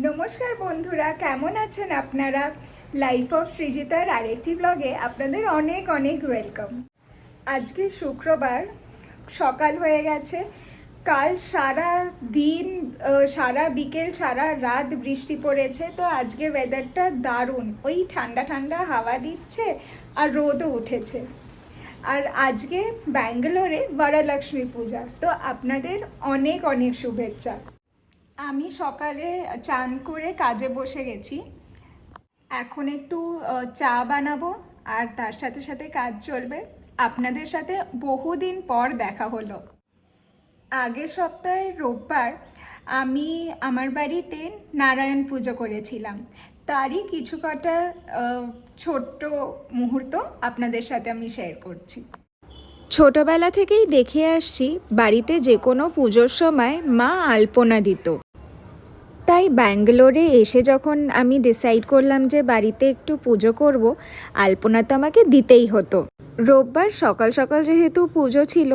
নমস্কার বন্ধুরা, কেমন আছেন আপনারা? লাইফ অফ সৃজিতার আরেকটি ব্লগে আপনাদের অনেক অনেক ওয়েলকাম। আজকে শুক্রবার, সকাল হয়ে গেছে। কাল সারা দিন, সারা বিকেল, সারা রাত বৃষ্টি পড়েছে। তো আজকে ওয়েদারটা দারুণ, ওই ঠান্ডা ঠান্ডা হাওয়া দিচ্ছে আর রোদও উঠেছে। আর আজকে ব্যাঙ্গালোরে বরলক্ষ্মী পূজা, তো আপনাদের অনেক অনেক শুভেচ্ছা। আমি সকালে চান করে কাজে বসে গেছি। এখন একটু চা বানাবো আর তার সাথে সাথে কাজ চলবে। আপনাদের সাথে বহুদিন পর দেখা হলো। আগের সপ্তাহে রোববার আমি আমার বাড়িতে নারায়ণ পুজো করেছিলাম। তারই কিছু কটা ছোট্ট মুহূর্ত আপনাদের সাথে আমি শেয়ার করছি। ছোটবেলা থেকেই দেখে আসছি বাড়িতে যে কোনো পুজোর সময় মা আলপনা দিত। তাই ব্যাঙ্গালোরে এসে যখন আমি ডিসাইড করলাম যে বাড়িতে একটু পুজো করব, আলপনা তো আমাকে দিতেই হতো। রোববার সকাল সকাল যেহেতু পুজো ছিল,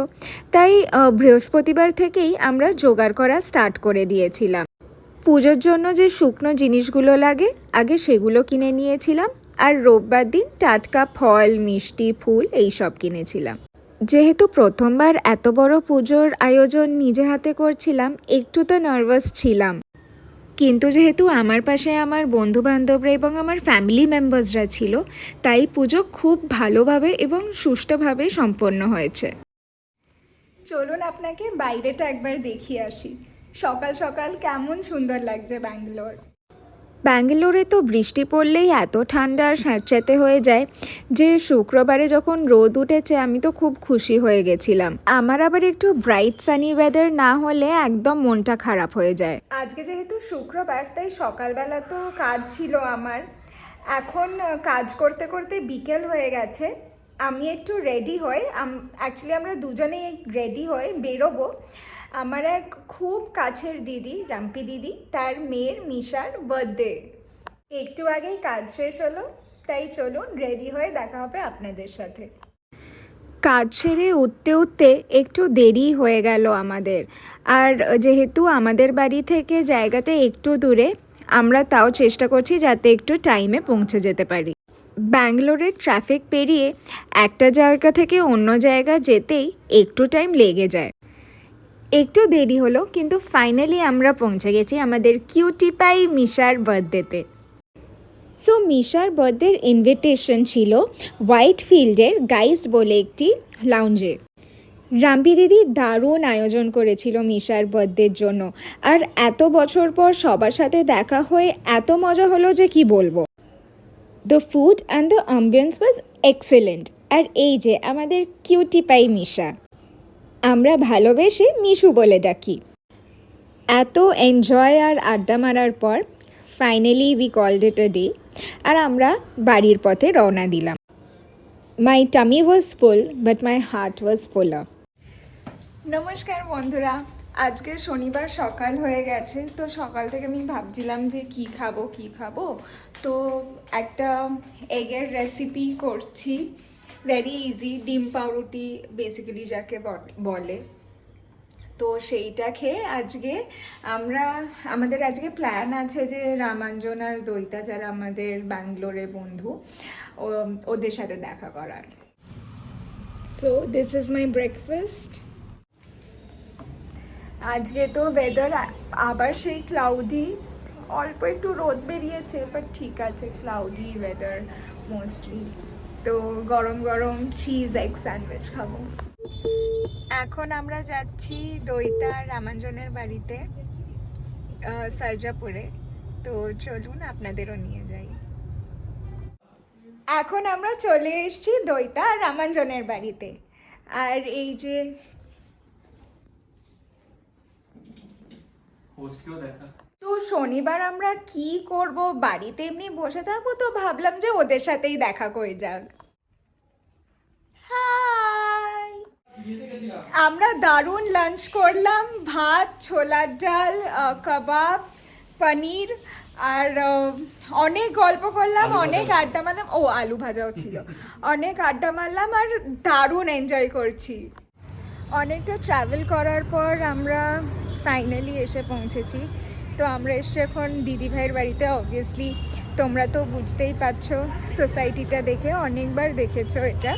তাই বৃহস্পতিবার থেকেই আমরা জোগাড় করা স্টার্ট করে দিয়েছিলাম। পুজোর জন্য যে শুকনো জিনিসগুলো লাগে আগে সেগুলো কিনে নিয়েছিলাম, আর রোববার দিন টাটকা ফল, মিষ্টি, ফুল এইসব কিনেছিলাম। যেহেতু প্রথমবার এত বড় পুজোর আয়োজন নিজে হাতে করছিলাম, একটু তো নার্ভাস ছিলাম। কিন্তু যেহেতু আমার পাশে আমার বন্ধুবান্ধবরা এবং আমার ফ্যামিলি মেম্বার্সরা ছিল, তাই পুজো খুব ভালোভাবে এবং সুষ্ঠুভাবে সম্পন্ন হয়েছে। চলুন আপনাকে বাইরেটা একবার দেখিয়ে আসি। সকাল সকাল কেমন সুন্দর লাগছে ব্যাঙ্গালোর। ব্যাঙ্গালোরে তো বৃষ্টি পড়লেই এত ঠান্ডা আর স্যাঁতস্যাঁতে হয়ে যায় যে শুক্রবারে যখন রোদ উঠেছে আমি তো খুব খুশি হয়ে গেছিলাম। আমার আবার একটু ব্রাইট সানি ওয়েদার না হলে একদম মনটা খারাপ হয়ে যায়। আজকে যেহেতু শুক্রবার, তাই সকালবেলা তো কাজ ছিল আমার। এখন কাজ করতে করতে বিকেল হয়ে গেছে। আমি একটু রেডি হই, অ্যাকচুয়ালি আমরা দুজনেই রেডি হয়ে বেরোবো। আমার এক খুব কাছের দিদি, রাম্পি দিদি, তার মেয়ের মিশার বার্থডে। একটু আগেই কাজ শেষ হলো, তাই চলুন রেডি হয়ে দেখা হবে আপনাদের সাথে। কাজ সেরে উঠতে উঠতে একটু দেরি হয়ে গেল আমাদের। আর যেহেতু আমাদের বাড়ি থেকে জায়গাটা একটু দূরে, আমরা তাও চেষ্টা করছি যাতে একটু টাইমে পৌঁছে যেতে পারি। ব্যাঙ্গালোরের ট্রাফিক পেরিয়ে একটা জায়গা থেকে অন্য জায়গা যেতেই একটু টাইম লেগে যায়। একটু দেরি হলো, কিন্তু ফাইনালি আমরা পৌঁছে গেছি আমাদের কিউটি পাই মিশার বার্থডেতে। সো মিশার বার্থডের ইনভিটেশন ছিল হোয়াইট ফিল্ডের গাইস্ট বলে একটি লাউঞ্জে। রাম্পি দিদি দারুণ আয়োজন করেছিল মিশার বার্থডের জন্য। আর এত বছর পর সবার সাথে দেখা হয়ে এত মজা হলো যে কি বলবো। The food and the ambience was excellent. আর এই যে আমাদের কিউটি পাই মিশা, আমরা ভালোবেসে মিশু বলে ডাকি। এত এনজয় আর আড্ডা মারার পর finally we called it a day, আর আমরা বাড়ির পথে রওনা দিলাম। My tummy was full but my heart was fuller. নমস্কার বন্ধুরা, আজকে শনিবার সকাল হয়ে গেছে। তো সকাল থেকে আমি ভাবছিলাম যে কি খাবো। তো একটা এগের রেসিপি করছি, ভেরি ইজি, ডিম পাউরুটি বেসিক্যালি যাকে বলে। তো সেইটা খেয়ে আজকে আমাদের আজকে প্ল্যান আছে যে রামাঞ্জন আর দইতা, যারা আমাদের ব্যাঙ্গালোরে বন্ধু, ওদের সাথে দেখা করার। So this is my breakfast. আজকে তো ওয়েদার আবার সেই ক্লাউডি, অল্প একটু রোদ বেরিয়েছে, বাট ঠিক আছে, ক্লাউডি ওয়েদার মোস্টলি। তো গরম গরম চিজ এগ স্যান্ডউইচ খাবো। এখন আমরা যাচ্ছি দইতা রামাঞ্জনের বাড়িতে, সার্জাপুরে। তো চলুন আপনাদেরও নিয়ে যাই। এখন আমরা চলে এসেছি দইতা রামাঞ্জনের বাড়িতে। আর এই যে তো শনিবার আমরা কি করব, বাড়িতে এমনি বসে থাকবো, তো ভাবলাম যে ওদের সাথেই দেখা করে যাক। হাই, আমরা দারুণ লাঞ্চ করলাম, ভাত, ছোলার ডাল, কাবাবস, পনির, আর অনেক গল্প করলাম, অনেক আড্ডা মারলাম। ও, আলু ভাজাও ছিল। অনেক আড্ডা মারলাম আর দারুণ এনজয় করছি। অনেকটা ট্রাভেল করার পর আমরা ফাইনালি এসে পৌঁছেছি। তো আমরা এসছি এখন দিদিভাইয়ের বাড়িতে। অবভিয়াসলি তোমরা তো বুঝতেই পারছো, সোসাইটিটা দেখে অনেকবার দেখেছো এটা।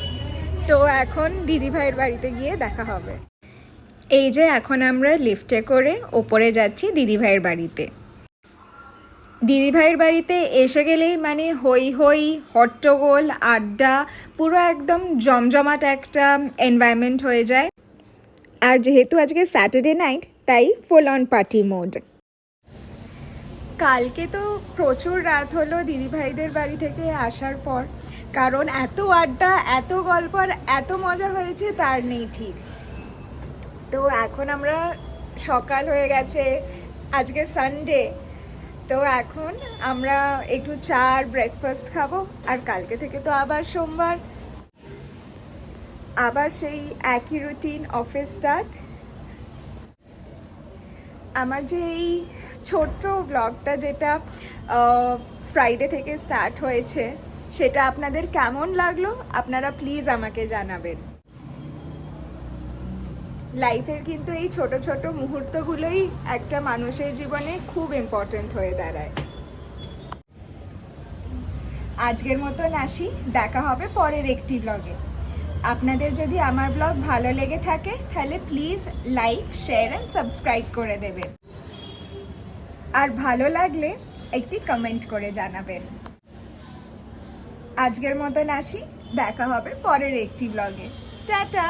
তো এখন দিদিভাইয়ের বাড়িতে গিয়ে দেখা হবে। এই যে এখন আমরা লিফটে করে ওপরে যাচ্ছি দিদিভাইয়ের বাড়িতে। দিদিভাইয়ের বাড়িতে এসে গেলেই মানে হই হই, হট্টগোল, আড্ডা, পুরো একদম জমজমাট একটা এনভায়রনমেন্ট হয়ে যায়। আর যেহেতু আজকে স্যাটারডে নাইট, তাই ফুল অন পার্টি মোড। কালকে তো প্রচুর রাত হলো দিদিভাইদের বাড়ি থেকে আসার পর, কারণ এত আড্ডা, এত গল্প আর এত মজা হয়েছে তার নেই ঠিক। তো এখন আমরা সকাল হয়ে গেছে, আজকে সানডে। তো এখন আমরা একটু চা আর ব্রেকফাস্ট খাবো। আর কালকে থেকে তো আবার সোমবার, আবার সেই একই রুটিন, অফিস স্টার্ট। আমার যে এই ছোট্ট ব্লগটা যেটা ফ্রাইডে থেকে স্টার্ট হয়েছে, সেটা আপনাদের কেমন লাগলো আপনারা প্লিজ আমাকে জানাবেন। লাইফের কিন্তু এই ছোট ছোট মুহূর্তগুলোই একটা মানুষের জীবনে খুব ইম্পর্ট্যান্ট হয়ে দাঁড়ায়। আজকের মতন আসি, দেখা হবে পরের একটি ব্লগে। আপনাদের যদি আমার ব্লগ ভালো লেগে থাকে তাহলে please like, share and subscribe করে দেবেন। আর ভালো লাগলে একটি কমেন্ট করে জানাবেন। আজকের মতন আসি, দেখা হবে পরের একটি ব্লগে। টাটা।